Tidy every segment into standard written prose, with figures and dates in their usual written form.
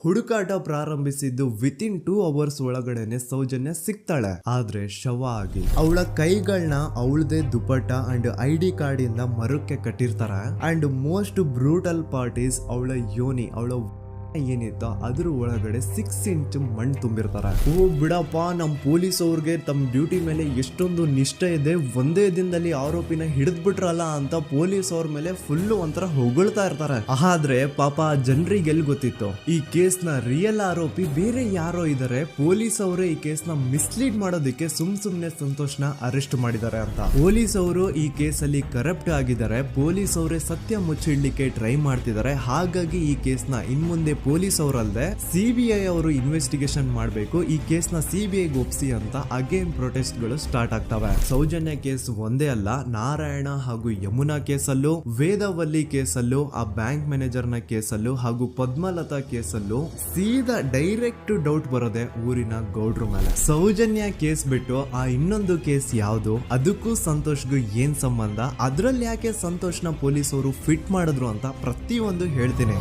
ಹುಡುಕಾಟ ಪ್ರಾರಂಭಿಸಿದ್ದು within 2 hours ಒಳಗಡೆನೆ ಸೌಜನ್ಯ ಸಿಗ್ತಾಳೆ. ಆದ್ರೆ ಶವ ಆಗಿ ಅವಳ ಕೈಗಳನ್ನ ಅವಳದೇ ದುಪಟ್ಟ ಅಂಡ್ ID ಕಾರ್ಡ್ ಇಂದ ಮರಕ್ಕೆ ಕಟ್ಟಿರ್ತಾರೆ. And most brutal part is ಅವಳ ಯೋನಿ, ಅವಳ ಏನಿತ್ತು ಅದ್ರ ಒಳಗಡೆ 6 ಇಂಚ್ ಮಣ್ಣು ತುಂಬಿರ್ತಾರೆ. ಓ ಬಿಡಪ್ಪ, ನಮ್ ಪೊಲೀಸ್ ಅವ್ರಿಗೆ ತಮ್ಮ ಡ್ಯೂಟಿ ಮೇಲೆ ಎಷ್ಟೊಂದು ನಿಷ್ಠೆ ಇದೆ, ಒಂದೇ ದಿನದಲ್ಲಿ ಆರೋಪಿನ ಹಿಡಿದ್ ಬಿಟ್ರಲ್ಲ ಅಂತ ಪೊಲೀಸ್ ಅವ್ರ ಮೇಲೆ ಫುಲ್ ಒಂಥರ ಹೊಗಳ್ತಾ ಇರ್ತಾರೆ. ಆದ್ರೆ ಪಾಪ ಜನರಿಗೆ ಎಲ್ಲಿ ಗೊತ್ತಿತ್ತು ಈ ಕೇಸ್ ನ ರಿಯಲ್ ಆರೋಪಿ ಬೇರೆ ಯಾರೋ ಇದಾರೆ, ಪೊಲೀಸ್ ಅವರೇ ಈ ಕೇಸ್ ನ ಮಿಸ್ಲೀಡ್ ಮಾಡೋದಕ್ಕೆ ಸುಮ್ನೆ ಸಂತೋಷ್ನ ಅರೆಸ್ಟ್ ಮಾಡಿದ್ದಾರೆ ಅಂತ. ಪೊಲೀಸ್ ಅವರು ಈ ಕೇಸ್ ಅಲ್ಲಿ ಕರಪ್ಟ್ ಆಗಿದ್ದಾರೆ, ಪೊಲೀಸ್ ಅವರೇ ಸತ್ಯ ಮುಚ್ಚಿಡ್ಲಿಕ್ಕೆ ಟ್ರೈ ಮಾಡ್ತಿದ್ದಾರೆ. ಹಾಗಾಗಿ ಈ ಕೇಸ್ ನ ಇನ್ಮುಂದೆ ಪೊಲೀಸ್ ಅವರಲ್ಲದೆ CBI ಅವರು ಇನ್ವೆಸ್ಟಿಗೇಷನ್ ಮಾಡಬೇಕು, ಈ ಕೇಸ್ ನ CBI ಒಪ್ಸಿ ಅಂತ ಅಗೇನ್ ಪ್ರೊಟೆಸ್ಟ್ ಗಳು ಸ್ಟಾರ್ಟ್ ಆಗ್ತವೆ. ಸೌಜನ್ಯ ಕೇಸ್ ಒಂದೇ ಅಲ್ಲ, ನಾರಾಯಣ ಹಾಗೂ ಯಮುನಾ ಕೇಸಲ್ಲೂ, ವೇದವಲ್ಲಿ ಕೇಸಲ್ಲೂ, ಆ ಬ್ಯಾಂಕ್ ಮ್ಯಾನೇಜರ್ ನ ಕೇಸಲ್ಲೂ ಹಾಗೂ ಪದ್ಮಲತಾ ಕೇಸಲ್ಲೂ ಸೀದಾ ಡೈರೆಕ್ಟ್ ಡೌಟ್ ಬರೋದೆ ಊರಿನ ಗೌಡ್ರ ಮೇಲೆ. ಸೌಜನ್ಯ ಕೇಸ್ ಬಿಟ್ಟು ಆ ಇನ್ನೊಂದು ಕೇಸ್ ಯಾವುದು, ಅದಕ್ಕೂ ಸಂತೋಷ್ಗೂ ಏನ್ ಸಂಬಂಧ, ಅದ್ರಲ್ಲಿ ಯಾಕೆ ಸಂತೋಷ್ನ ಪೊಲೀಸ್ ಅವರು ಫಿಟ್ ಮಾಡಿದ್ರು ಅಂತ ಪ್ರತಿಯೊಂದು ಹೇಳ್ತೀನಿ.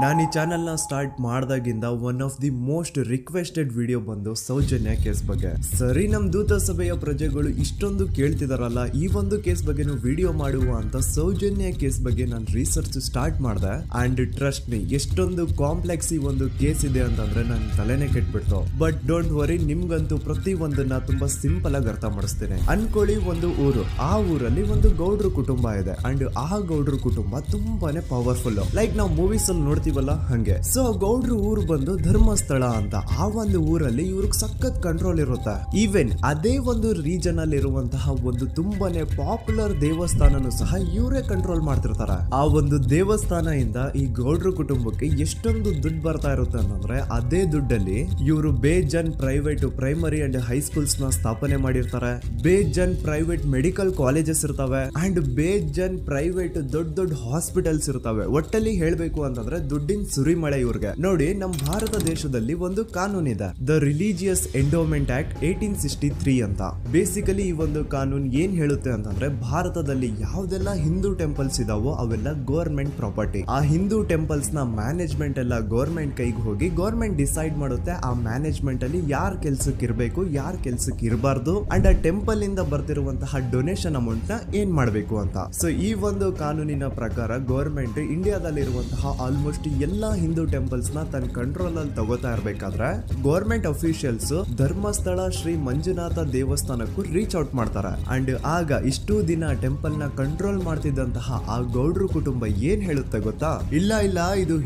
ನಾನು ಈ ಚಾನೆಲ್ ನ ಸ್ಟಾರ್ಟ್ ಮಾಡ್ದಾಗಿಂದ one of the most requested video ಬಂದು ಸೌಜನ್ಯ ಕೇಸ್ ಬಗ್ಗೆ. ಸರಿ, ನಮ್ ದೂತ ಸಭೆಯ ಪ್ರಜೆಗಳು ಇಷ್ಟೊಂದು ಕೇಳ್ತಿದಾರಲ್ಲ, ಈ ಒಂದು ಕೇಸ್ ಬಗ್ಗೆನೂ ವಿಡಿಯೋ ಮಾಡುವ ಅಂತ ಸೌಜನ್ಯ ಕೇಸ್ ಬಗ್ಗೆ ನಾನು ರಿಸರ್ಚ್ ಸ್ಟಾರ್ಟ್ ಮಾಡಿದೆ. ಅಂಡ್ ಟ್ರಸ್ಟ್ ಮೀ, ಎಷ್ಟೊಂದು ಕಾಂಪ್ಲೆಕ್ಸ್ ಈ ಒಂದು ಕೇಸ್ ಇದೆ ಅಂತಂದ್ರೆ ನನ್ನ ತಲೆನೇ ಕೆಟ್ಬಿಡ್ತು. ಬಟ್ ಡೋಂಟ್ ವರಿ, ನಿಮ್ಗಂತೂ ಪ್ರತಿ ಒಂದನ್ನ ತುಂಬಾ ಸಿಂಪಲ್ ಆಗಿ ಅರ್ಥ ಮಾಡಿಸ್ತೇನೆ. ಅನ್ಕೊಳ್ಳಿ, ಒಂದು ಊರು, ಆ ಊರಲ್ಲಿ ಒಂದು ಗೌಡ್ರ ಕುಟುಂಬ ಇದೆ. ಅಂಡ್ ಆ ಗೌಡ್ರ ಕುಟುಂಬ ತುಂಬಾನೇ ಪವರ್ಫುಲ್, ಲೈಕ್ ನಾವು ಮೂವೀಸ್ ಅಲ್ಲಿ ನೋಡ್ತೀವಲ್ಲ ಹಂಗೆ. ಸೊ ಗೌಡ್ರ ಊರು ಬಂದು ಧರ್ಮಸ್ಥಳ ಅಂತ. ಆ ಒಂದು ಊರಲ್ಲಿ ಇವ್ರಿಗೆ ಸಖತ್ ಕಂಟ್ರೋಲ್ ಇರುತ್ತೆ. ಈವನ್ ಅದೇ ಒಂದು ರೀಜನ್ ಅಲ್ಲಿ ಇರುವಂತಹ ಒಂದು ತುಂಬಾನೇ ಪಾಪ್ಯುಲರ್ ದೇವಸ್ಥಾನನು ಸಹ ಇವರೇ ಕಂಟ್ರೋಲ್ ಮಾಡ್ತಿರ್ತಾರೆ. ಆ ಒಂದು ದೇವಸ್ಥಾನ ಇಂದ ಈ ಗೌಡ್ರ ಕುಟುಂಬಕ್ಕೆ ಎಷ್ಟೊಂದು ದುಡ್ಡು ಬರ್ತಾ ಇರುತ್ತೆ ಅಂತಂದ್ರೆ, ಅದೇ ದುಡ್ಡಲ್ಲಿ ಇವರು ಬೇಜನ್ ಪ್ರೈವೇಟ್ ಪ್ರೈಮರಿ ಅಂಡ್ ಹೈಸ್ಕೂಲ್ಸ್ ನ ಸ್ಥಾಪನೆ ಮಾಡಿರ್ತಾರೆ, ಬೇಜನ್ ಪ್ರೈವೇಟ್ ಮೆಡಿಕಲ್ ಕಾಲೇಜಸ್ ಇರ್ತವೆ, ಅಂಡ್ ಬೇಜನ್ ಪ್ರೈವೇಟ್ ದೊಡ್ಡ ಹಾಸ್ಪಿಟಲ್ಸ್ ಇರ್ತವೆ. ಒಟ್ಟಲ್ಲಿ ಹೇಳ್ಬೇಕು ಅಂತಂದ್ರೆ ದುಡ್ಡಿನ ಸುರಿಮಳೆ ಇವ್ರಿಗೆ. ನೋಡಿ, ನಮ್ಮ ಭಾರತ ದೇಶದಲ್ಲಿ ಒಂದು ಕಾನೂನಿದೆ, ದ ರಿಲಿಜಿಯಸ್ ಎಂಡೋಮೆಂಟ್ ಆಕ್ಟ್ 1863 ಅಂತ. ಬೇಸಿಕಲಿ ಈ ಒಂದು ಕಾನೂನು ಏನ್ ಹೇಳುತ್ತೆ ಅಂತಂದ್ರೆ, ಭಾರತದಲ್ಲಿ ಯಾವ್ದೆಲ್ಲ ಹಿಂದೂ ಟೆಂಪಲ್ಸ್ ಇದಾವೋ ಅವೆಲ್ಲ ಗವರ್ಮೆಂಟ್ ಪ್ರಾಪರ್ಟಿ. ಆ ಹಿಂದೂ ಟೆಂಪಲ್ಸ್ ನ ಮ್ಯಾನೇಜ್ಮೆಂಟ್ ಎಲ್ಲ ಗವರ್ಮೆಂಟ್ ಕೈಗೆ ಹೋಗಿ ಗವರ್ಮೆಂಟ್ ಡಿಸೈಡ್ ಮಾಡುತ್ತೆ ಆ ಮ್ಯಾನೇಜ್ಮೆಂಟ್ ಅಲ್ಲಿ ಯಾರ್ ಕೆಲ್ಸಕ್ಕೆ ಇರಬೇಕು, ಯಾರ್ ಕೆಲ್ಸಕ್ಕೆ ಇರಬಾರ್ದು, ಅಂಡ್ ಆ ಟೆಂಪಲ್ ಇಂದ ಬರ್ತಿರುವಂತಹ ಡೊನೇಷನ್ ಅಮೌಂಟ್ ನ ಏನ್ ಮಾಡಬೇಕು ಅಂತ. ಸೊ ಈ ಒಂದು ಕಾನೂನಿನ ಪ್ರಕಾರ ಗವರ್ಮೆಂಟ್ ಇಂಡಿಯಾದಲ್ಲಿ ಇರುವಂತಹ ಆಲ್ಮೋಸ್ಟ್ ಎಲ್ಲಾ ಹಿಂದೂ ಟೆಂಪಲ್ಸ್ ನ ತನ್ನ ಕಂಟ್ರೋಲ್ ಅಲ್ಲಿ ತಗೋತಾ ಇರ್ಬೇಕಾದ್ರೆ ಗವರ್ಮೆಂಟ್ ಅಫಿಷಿಯಲ್ಸ್ ಧರ್ಮಸ್ಥಳ ಶ್ರೀ ಮಂಜುನಾಥ ದೇವಸ್ಥಾನಕ್ಕೂ ರೀಚ್ ಔಟ್ ಮಾಡ್ತಾರೆ. ಅಂಡ್ ಆಗ ಇಷ್ಟು ದಿನ ಟೆಂಪಲ್ ನ ಕಂಟ್ರೋಲ್ ಮಾಡ್ತಿದ್ದಂತಹ ಆ ಗೌಡ್ರ ಕುಟುಂಬ ಏನ್ ಹೇಳುತ್ತೆ ಗೊತ್ತಾ, ಇಲ್ಲ ಇದು